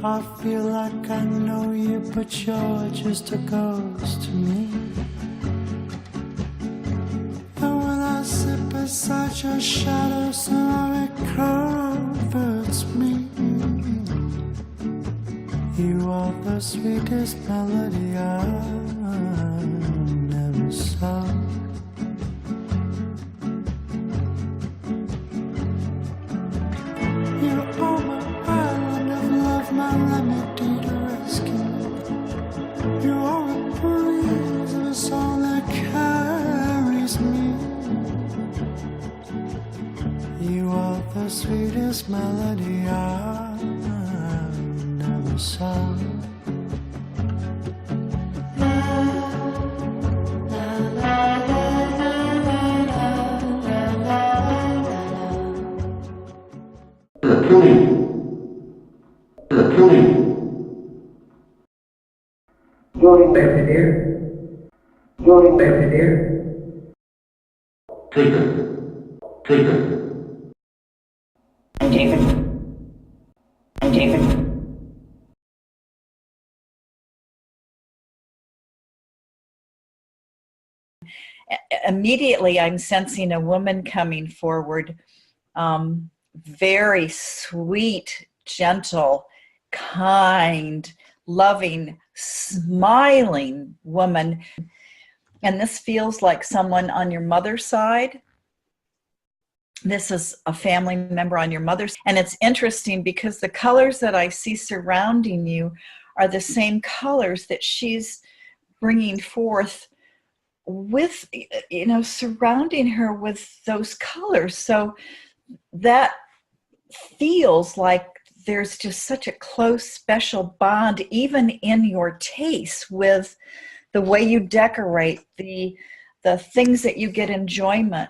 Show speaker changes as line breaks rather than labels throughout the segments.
I feel like I know you, but you're just a ghost to me. And when I sit beside your shadow, somehow it comforts me. You are the sweetest melody I never saw. You are my island of love, my remedy to rescue. You are a breeze of a song that carries me. You are the sweetest melody I never saw.
Join back to there. Join back to there. David. David.
Immediately, I'm sensing a woman coming forward, very sweet, gentle, kind, loving, smiling woman. And this feels like someone on your mother's side. This is a family member on your mother's. And it's interesting because the colors that I see surrounding you are the same colors that she's bringing forth with, you know, surrounding her with those colors. So that feels like there's just such a close, special bond, even in your taste, with the way you decorate, the things that you get enjoyment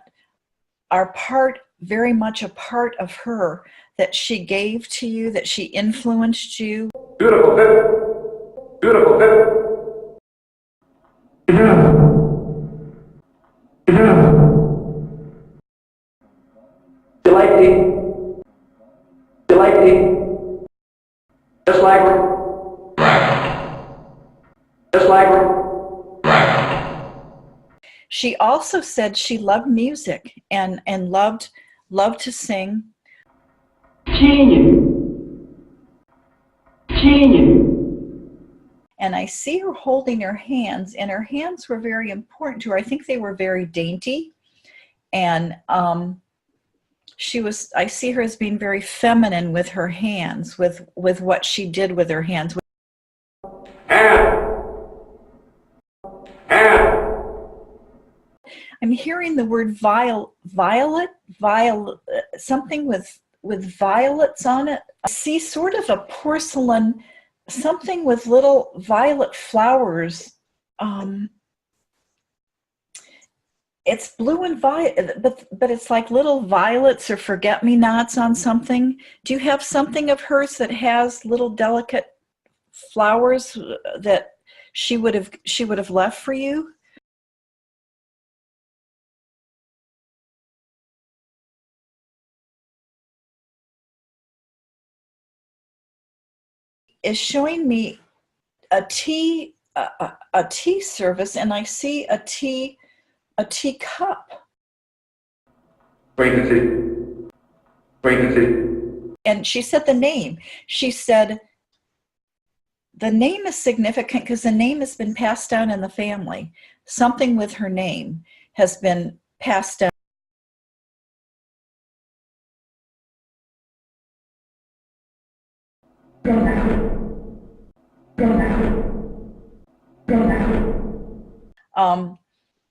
are very much a part of her, that she gave to you, that she influenced you.
Beautiful, beautiful, delightfully, just like
She also said she loved music and loved to sing.
Genius.
And I see her holding her hands, and her hands were very important to her. I think they were very dainty, and I see her as being very feminine with her hands, with what she did with her hands. I'm hearing the word violet, something with violets on it. I see sort of a porcelain, something with little violet flowers. It's blue and violet, but it's like little violets or forget-me-nots on something. Do you have something of hers that has little delicate flowers that she would have left for you? Is showing me a tea service, and I see a tea cup.
Pregnancy.
And she said the name. She said the name is significant because the name has been passed down in the family. Something with her name has been passed down.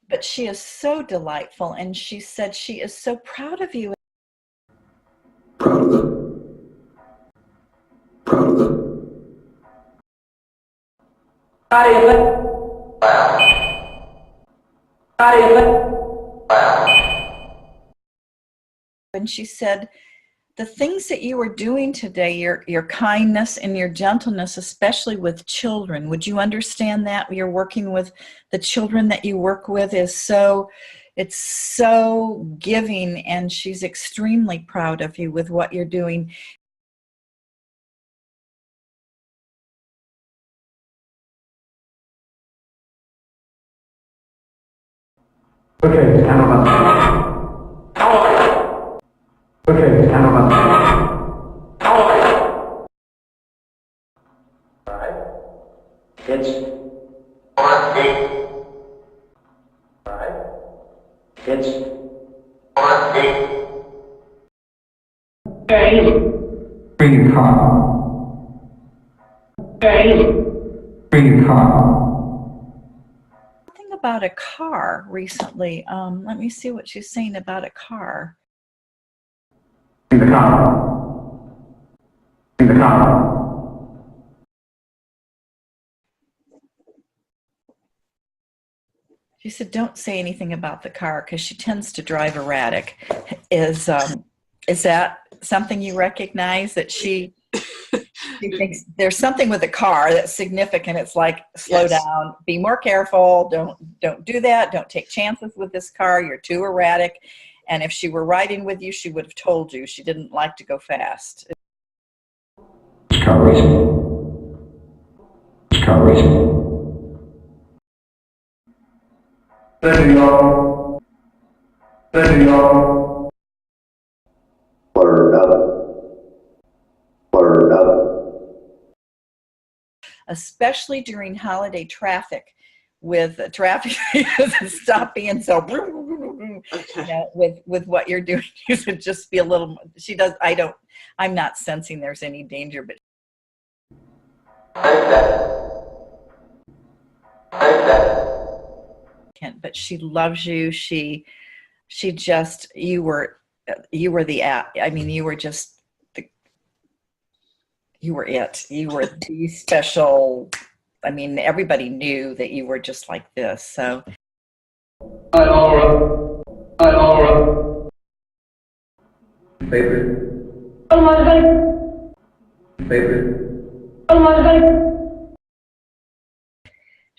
But she is so delightful, and she said she is so proud of you.
Proud of them.
And she said, the things that you are doing today, your kindness and your gentleness, especially with children, would you understand that? You're working with the children that you work with it's so giving, and she's extremely proud of you with what you're doing.
Okay, cameraman. Okay, cameraman. It's bring your car. Bring your car.
Something about a car recently. Let me see what she's saying about a car.
Bring the car. Bring the car.
She said, "Don't say anything about the car because she tends to drive erratic." Is that something you recognize, that she thinks there's something with the car that's significant? It's like, slow down, be more careful, don't do that, don't take chances with this car, you're too erratic. And if she were riding with you, she would have told you she didn't like to go fast.
Car racing. Car racing. There you go. There you go. Word up. Word up.
Especially during holiday traffic, with traffic doesn't stop being so
Okay.
you know, with what you're doing. You should just be a little, she does, I'm not sensing there's any danger, but but she loves you. She just, you were the I mean, you were just you were it. You were the special. I mean, everybody knew that you were just like this. So
Hi, Laura. Hi, Laura. Favorite. Favorite.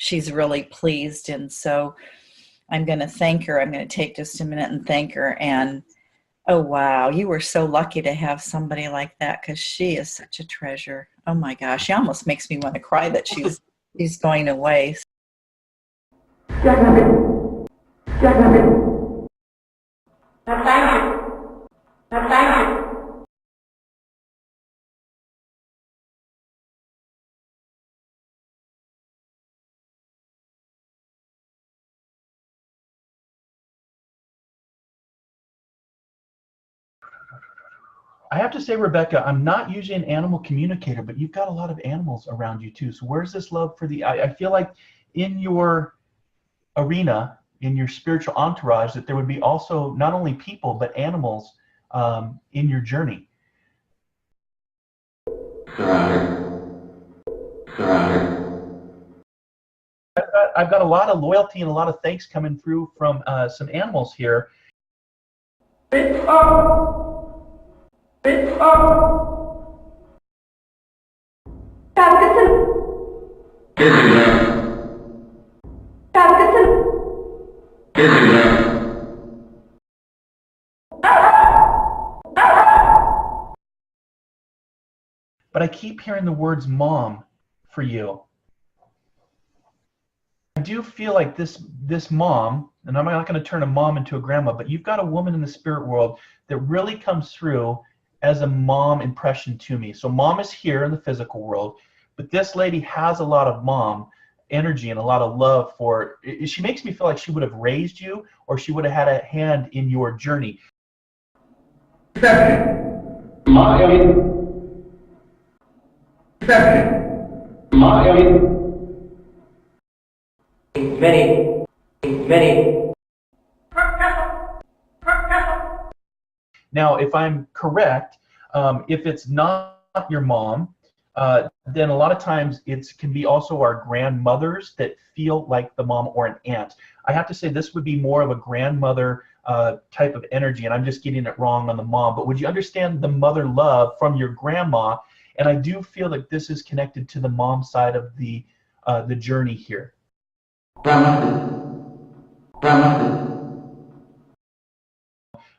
she's really pleased, and so I'm going to thank her. I'm going to take just a minute and thank her. And oh wow, you were so lucky to have somebody like that, because she is such a treasure. Oh my gosh, she almost makes me want to cry that she's going away.
I have to say, Rebecca, I'm not usually an animal communicator, but you've got a lot of animals around you too. So where's this love for the, I feel like in your arena, in your spiritual entourage, that there would be also not only people, but animals in your journey. I've got a lot of loyalty and a lot of thanks coming through from some animals here. But I keep hearing the words mom for you. I do feel like this mom, and I'm not going to turn a mom into a grandma, but you've got a woman in the spirit world that really comes through as a mom impression to me. So mom is here in the physical world, but this lady has a lot of mom energy and a lot of love for, she makes me feel like she would have raised you, or she would have had a hand in your journey.
Many.
Now, if I'm correct, if it's not your mom, then a lot of times it can be also our grandmothers that feel like the mom, or an aunt. I have to say this would be more of a grandmother type of energy, and I'm just getting it wrong on the mom. But would you understand the mother love from your grandma? And I do feel like this is connected to the mom side of the journey here.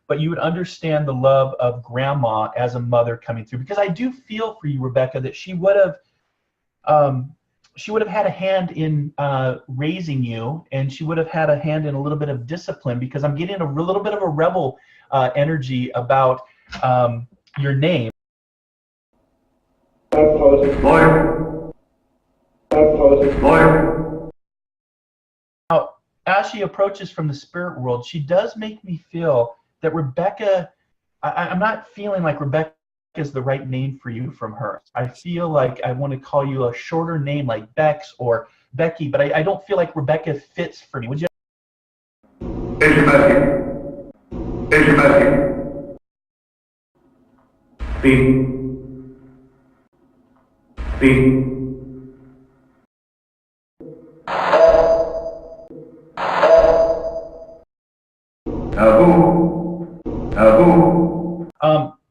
But you would understand the love of grandma as a mother coming through, because I do feel for you, Rebecca, that she would have she would have had a hand in raising you, and she would have had a hand in a little bit of discipline, because I'm getting a little bit of a rebel energy about your name.
Lawyer. Lawyer.
Now, as she approaches from the spirit world, she does make me feel that Rebecca, I'm not feeling like Rebecca is the right name for you from her. I feel like I want to call you a shorter name like Bex or Becky, but I don't feel like Rebecca fits for me. Would you?
Here's your message. Here's your message. Beep. Beep.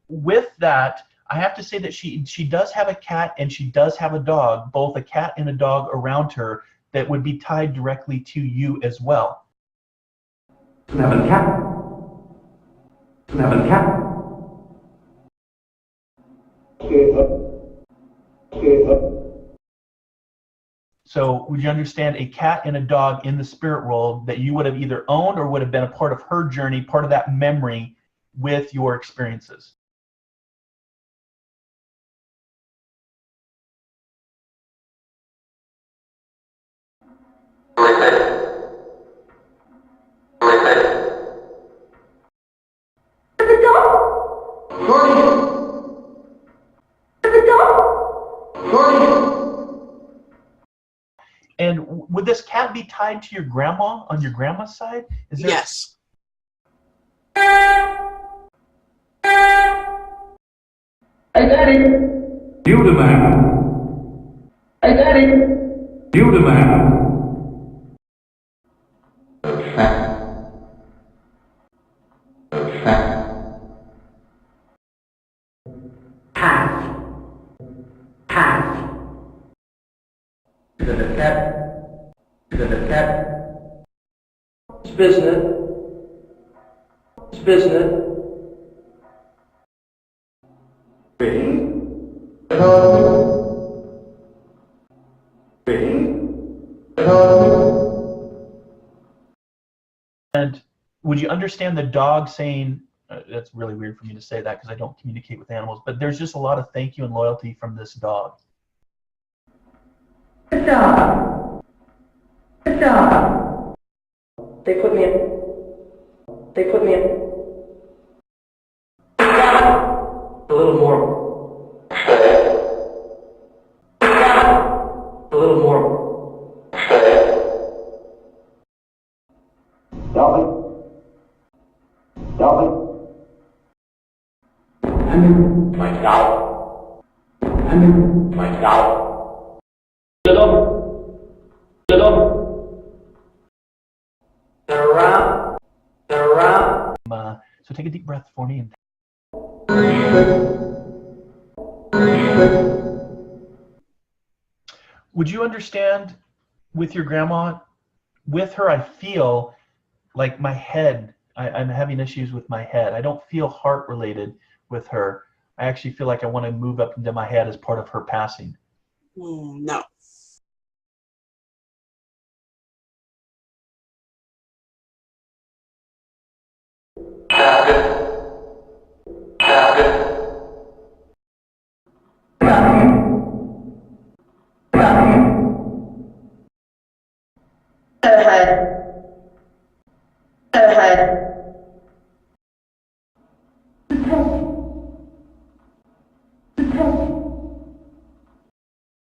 With that, I have to say that she does have a cat and she does have a dog, both a cat and a dog around her that would be tied directly to you as well.
Have a cat. Have a cat.
So would you understand a cat and a dog in the spirit world that you would have either owned or would have been a part of her journey, part of that memory with your experiences? And would this cat be tied to your grandma on your grandma's side? Is there...
Yes.
I got it. You the man. I got it. You the man. Business.
And would you understand the dog saying, that's really weird for me to say that because I don't communicate with animals, but there's just a lot of thank you and loyalty from this dog.
Good dog. Good dog. They put me in. They put me in.
A little more. A little more. Dolly. Dolly. I'm in my doll. I'm in my doll. Little. Little. They're around. They're around.
So take a deep breath for me. And would you understand with your grandma? With her, I feel like my head, I'm having issues with my head. I don't feel heart related with her. I actually feel like I want to move up into my head as part of her passing.
No.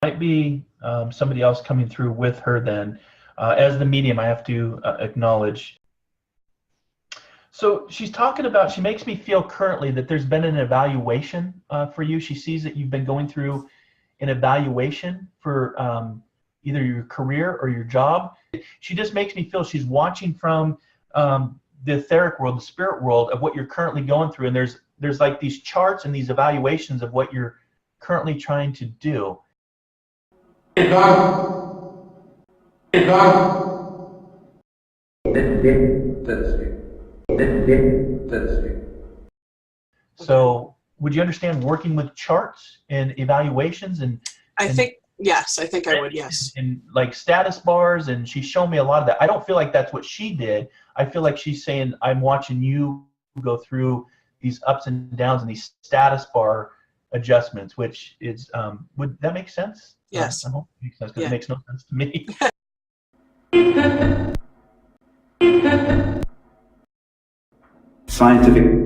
Might be somebody else coming through with her then. As the medium, I have to acknowledge. So she's talking about, she makes me feel currently that there's been an evaluation for you. She sees that you've been going through an evaluation for either your career or your job. She just makes me feel she's watching from the etheric world, the spirit world of what you're currently going through. And there's like these charts and these evaluations of what you're currently trying to do.
So,
would you understand working with charts and evaluations and?
I think Yes, I think I would, yes.
And like status bars, and she's shown me a lot of that. I don't feel like that's what she did. I feel like she's saying, I'm watching you go through these ups and downs and these status bar adjustments, which is, would that make sense?
Yes.
I hope it makes sense, because it makes no sense to me.
Scientific.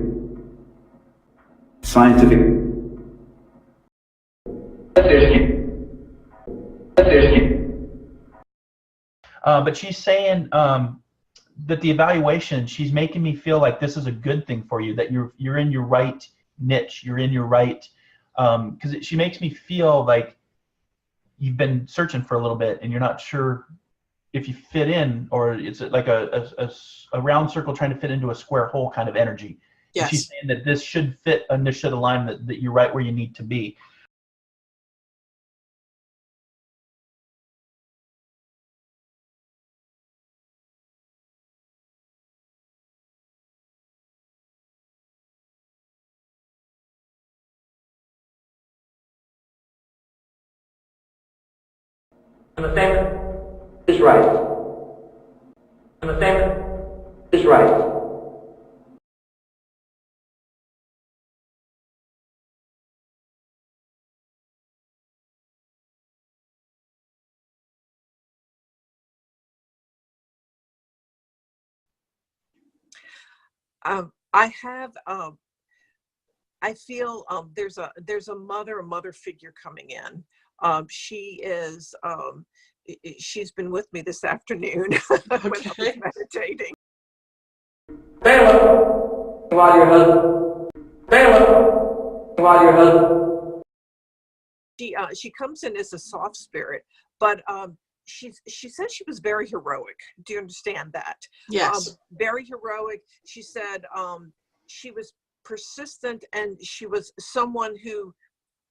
But she's saying that the evaluation, she's making me feel like this is a good thing for you, that you're in your right niche, you're in your right, because she makes me feel like you've been searching for a little bit and you're not sure if you fit in, or it's like a round circle trying to fit into a square hole kind of energy.
Yes.
And she's saying that this should fit and this should align, that you're right where you need to be.
And the thing is right. And the thing is right.
I feel there's a mother figure coming in. She is she's been with me this afternoon when I was meditating.
Bailiff, while your husband. Bailiff, while your husband.
She comes in as a soft spirit, but she said she was very heroic. Do you understand that?
Yes.
Very heroic. She said she was persistent, and she was someone who,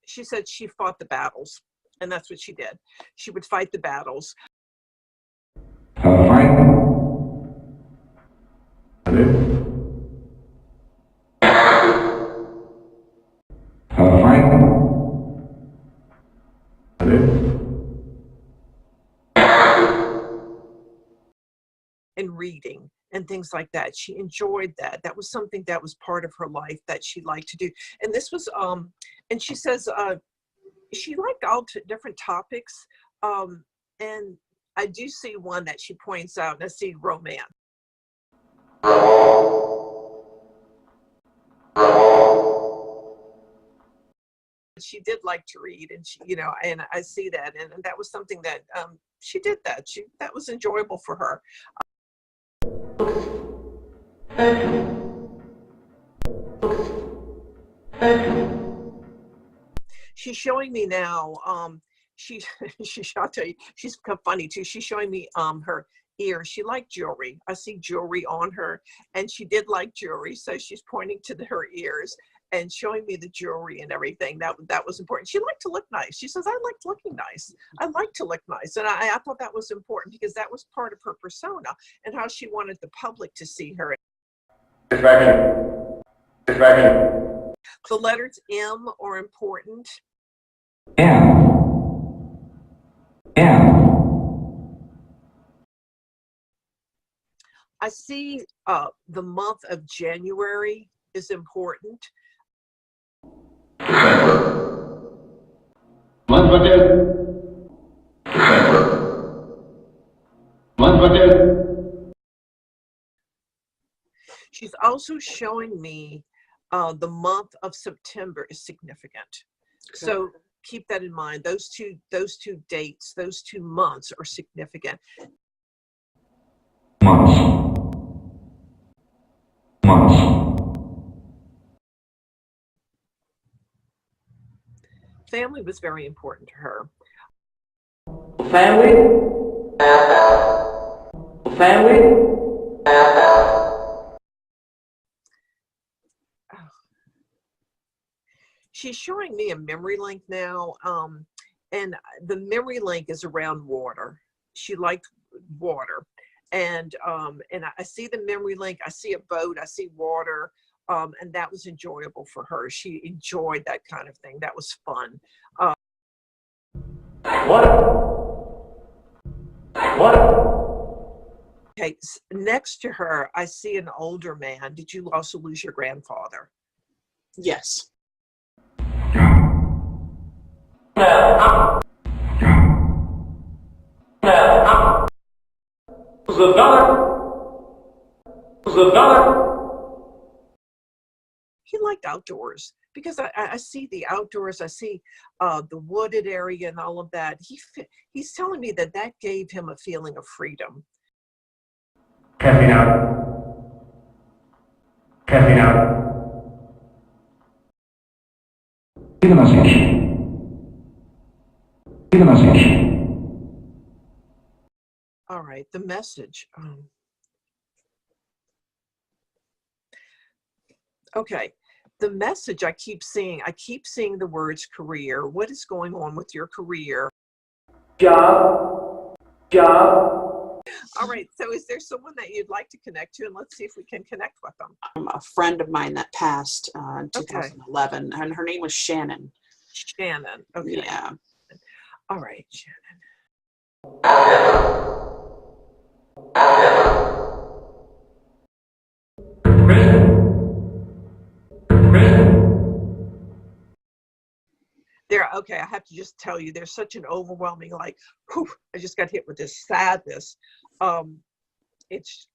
she said she fought the battles, and that's what she did. She would fight the battles. And reading and things like that. She enjoyed that. That was something that was part of her life that she liked to do. And this was, and she says she liked all different topics. And I do see one that she points out, and I see romance. She did like to read, and she, you know, and I see that, and that was something that she did that. That was enjoyable for her. She's showing me now, I'll tell you, she's kind of funny too. She's showing me her ears. She liked jewelry. I see jewelry on her, and she did like jewelry, so she's pointing to her ears and showing me the jewelry and everything. That was important. She liked to look nice. She says, I liked looking nice. I like to look nice. And I thought that was important, because that was part of her persona and how she wanted the public to see her. The letters M are important. I see the month of January is important. She's also showing me the month of September is significant. Okay. So keep that in mind. Those two dates, those 2 months are significant. Family was very important to her.
Family.
She's showing me a memory link now, and the memory link is around water. She liked water, and I see the memory link. I see a boat. I see water, and that was enjoyable for her. She enjoyed that kind of thing. That was fun. Okay, next to her, I see an older man. Did you also lose your grandfather?
Yes.
He liked outdoors because I see the outdoors. I see the wooded area and all of that. He's telling me that that gave him a feeling of freedom.
Camping out. Camping out.
All right, the message. Okay, the message I keep seeing the words career. What is going on with your career?
Job.
All right, so is there someone that you'd like to connect to? And let's see if we can connect with them.
A friend of mine that passed in 2011, and her name was Shannon.
Shannon. Okay.
Yeah.
All right, Shannon. There, okay, I have to just tell you, there's such an overwhelming, like, whew, I just got hit with this sadness. It's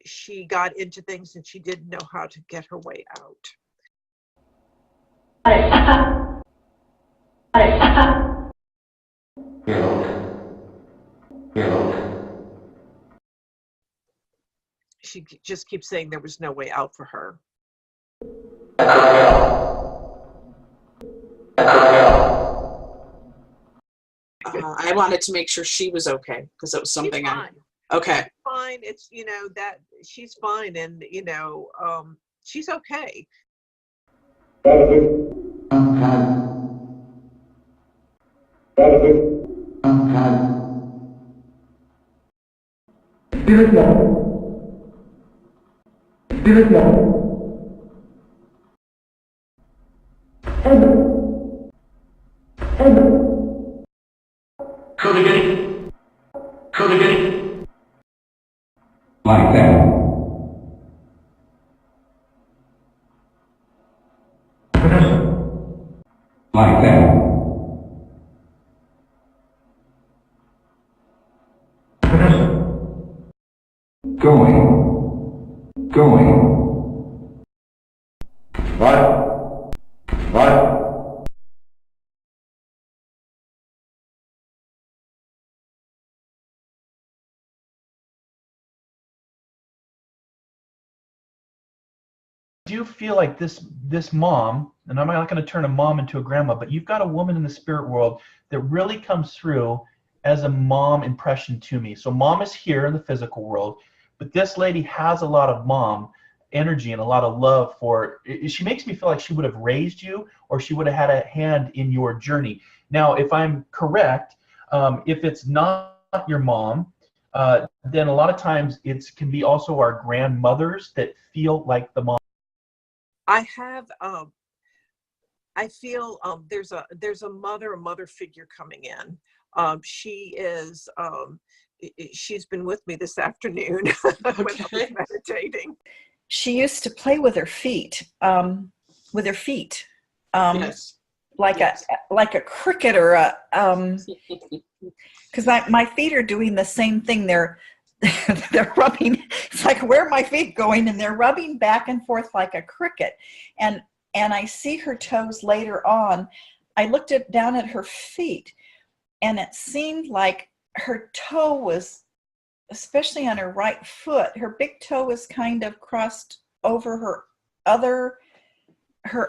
she got into things and she didn't know how to get her way out. She just keeps saying there was no way out for her.
I wanted to make sure she was okay because it was something okay.
She's fine. It's, you know, that she's fine, and you know, she's okay.
Like that. Like that. Going. What?
Do you feel like this mom, and I'm not going to turn a mom into a grandma, but you've got a woman in the spirit world that really comes through as a mom impression to me. So mom is here in the physical world, but this lady has a lot of mom energy and a lot of love for, she makes me feel like she would have raised you, or she would have had a hand in your journey. Now, if I'm correct, if it's not your mom, then a lot of times it can be also our grandmothers that feel like the mom.
I have, I feel there's a mother figure coming in. She is, she's been with me this afternoon when I was meditating.
She used to play with her feet,
Yes.
like a cricket or a, because my feet are doing the same thing. They're rubbing. It's like, where are my feet going? And they're rubbing back and forth like a cricket. And I see her toes later on. I looked down at her feet, and it seemed like her toe was, especially on her right foot, her big toe was kind of crossed over her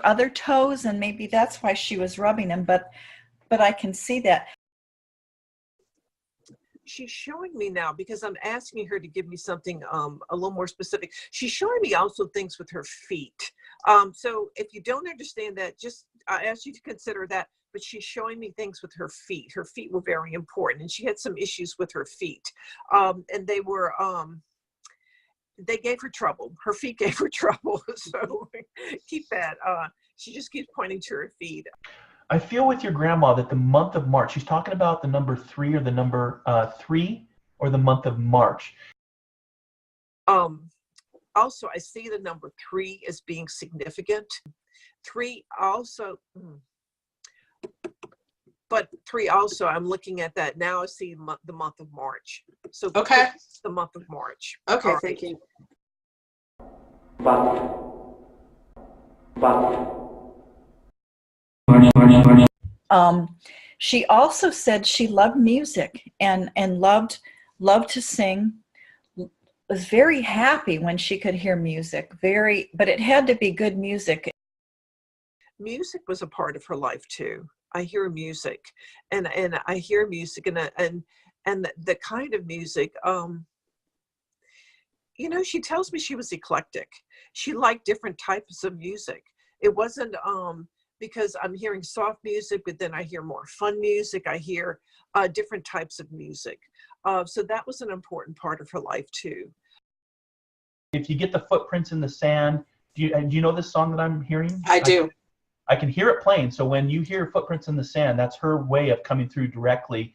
other toes, and maybe that's why she was rubbing them, but I can see that.
She's showing me now, because I'm asking her to give me something a little more specific. She's showing me also things with her feet. So if you don't understand that, just I ask you to consider that. But she's showing me things with her feet. Her feet were very important, and she had some issues with her feet, and they were they gave her trouble. Her feet gave her trouble. So keep that. She just keeps pointing to her feet.
I feel with your grandma that the month of March, she's talking about the number 3 or the number 3 or the month of March.
Also, I see the number 3 as being significant. 3 also, but 3 also, I'm looking at that now. I see the month of March. So
Okay.
The month of March.
Okay,
All right.
thank you.
But.
She also said she loved music and loved to sing. Was very happy when she could hear music. But it had to be good music.
Music was a part of her life too. I hear music, and I hear music, and the kind of music. You know, she tells me she was eclectic. She liked different types of music. It wasn't because I'm hearing soft music, but then I hear more fun music. I hear different types of music. So that was an important part of her life too.
If you get the footprints in the sand, do you know this song that I'm hearing?
I do.
I can hear it playing. So when you hear footprints in the sand, that's her way of coming through directly.